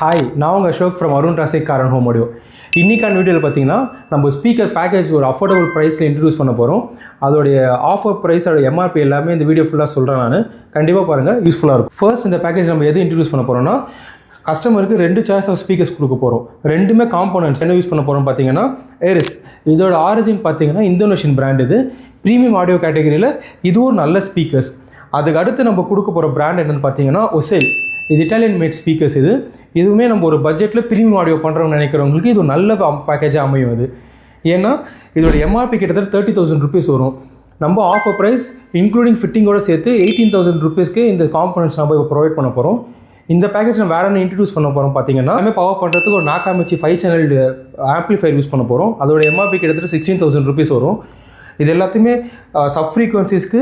Hi, நான் உங்கள் Ashok from Arun Rasik காரன் ஹோம் ஆடியோ. இன்றைக்கான வீடியோவில் பார்த்தீங்கன்னா நம்ம ஸ்பீக்கர் பேக்கேஜ் ஒரு அஃபோர்டபுள் ப்ரைஸில் இன்ட்ரடியூஸ் பண்ண போகிறோம். அதோடைய ஆஃபர் ப்ரைஸ், அதோட எம்ஆர்பி எல்லாமே இந்த வீடியோ ஃபுல்லாக சொல்கிறேன். நான் கண்டிப்பாக பாருங்கள், யூஸ்ஃபுல்லாக இருக்கும். ஃபர்ஸ்ட் இந்த பேக்கேஜ் நம்ம எது இன்ட்ரடியூஸ் பண்ண போகிறோம்னா, கஸ்டமருக்கு 2 சாய்ஸ் ஆஃப் ஸ்பீக்கர்ஸ் கொடுக்க போகிறோம். ரெண்டுமே காம்போனன்ட்ஸ் என்ன யூஸ் பண்ண போகிறோம் பார்த்தீங்கன்னா ஏரிஸ். இதோட ஆரிஜின் பார்த்தீங்கன்னா இந்தோனேஷியன் பிராண்ட். இது ப்ரீமியம் ஆடியோ கேட்டகரியில் இதுவும் நல்ல ஸ்பீக்கர்ஸ். அதுக்கு அடுத்து நம்ம கொடுக்க போகிற பிராண்ட் என்னென்னு பார்த்தீங்கன்னா ஒசேல். இது இட்டாலியன் மேட் ஸ்பீக்கர்ஸ். இதுவுமே நம்ம ஒரு பட்ஜெட்டில் ப்ரீமியம் ஆடியோ பண்ணுறோம்னு நினைக்கிறவங்களுக்கு இது நல்ல பேக்கேஜாக அமையும். அது ஏன்னா இதோட எம்ஆர்பி கிட்டத்தட்ட 30,000 ருபீஸ் வரும். நம்ம ஆஃபர் ப்ரைஸ் இன்க்ளூடிங் ஃபிட்டிங்கோடு சேர்த்து 18,000 ருபீஸ்க்கு இந்த காம்பனன்ட்ஸ் நம்ம ப்ரொவைட் பண்ண போகிறோம். இந்த பேக்கேஜ் நம்ம வேறு என்ன இன்ட்ரடியூஸ் பண்ண போகிறோம் பார்த்தீங்கன்னா, எல்லாமே பவர் பண்ணுறதுக்கு ஒரு நாக்காமிச்சி 5 சேனல் ஆம்ப்ளிஃபையர் யூஸ் பண்ண போகிறோம். அதோட எம்ஆர்பி கிட்டத்தட்ட 16,000 ருபீஸ் வரும். இது எல்லாத்தையுமே சப் ஃப்ரீக்வன்சிஸ்க்கு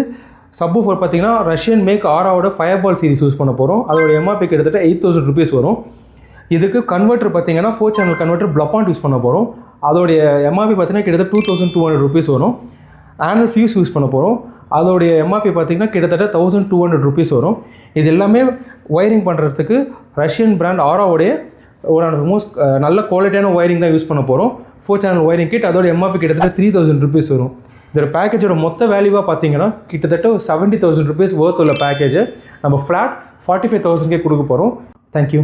சப்வூஃபர் பார்த்தீங்கன்னா ரஷ்யன் மேக் ஆராவோட ஃபயர்பால் சீரிஸ் யூஸ் பண்ண போகிறோம். அதோட எம்ஆர்பி கிட்டத்தட்ட 8,000 ருபீஸ் வரும். இதுக்கு கன்வெர்ட்டர் பார்த்தீங்கன்னா 4 சேனல் கன்வெர்ட்டர் ப்ளப்பாண்ட் யூஸ் பண்ண போகிறோம். அதோடைய எம்ஆர்பி பார்த்தீங்கன்னா கிட்டத்தட்ட 2,200 ருபீஸ் வரும். ஆனுவல் ஃபியூஸ் யூஸ் பண்ண போகிறோம். அதோடைய எம்ஆர்பி பார்த்தீங்கன்னா கிட்டத்தட்ட 1,200 ருபீஸ் வரும். இது எல்லாமே ஒயரிங் பண்ணுறதுக்கு ரஷ்யன் பிராண்ட் ஆராவோடைய ஒரு மோஸ்ட் நல்ல குவாலிட்டியான ஒயரிங் தான் யூஸ் பண்ண போகிறோம். 4 சேனல் ஒயரிங் கிட். அதோட எம்ஆர்பி கிட்டத்தட்ட 3,000 ருபீஸ் வரும். இதோட பேக்கேஜோட மொத்த வேல்யூவாக பார்த்தீங்கன்னா கிட்டத்தட்ட 70,000 ருபீஸ் ஒர்த் உள்ள பேக்கேஜை நம்ம ஃப்ளாட் 45,000 கொடுக்க போகிறோம். தேங்க்யூ.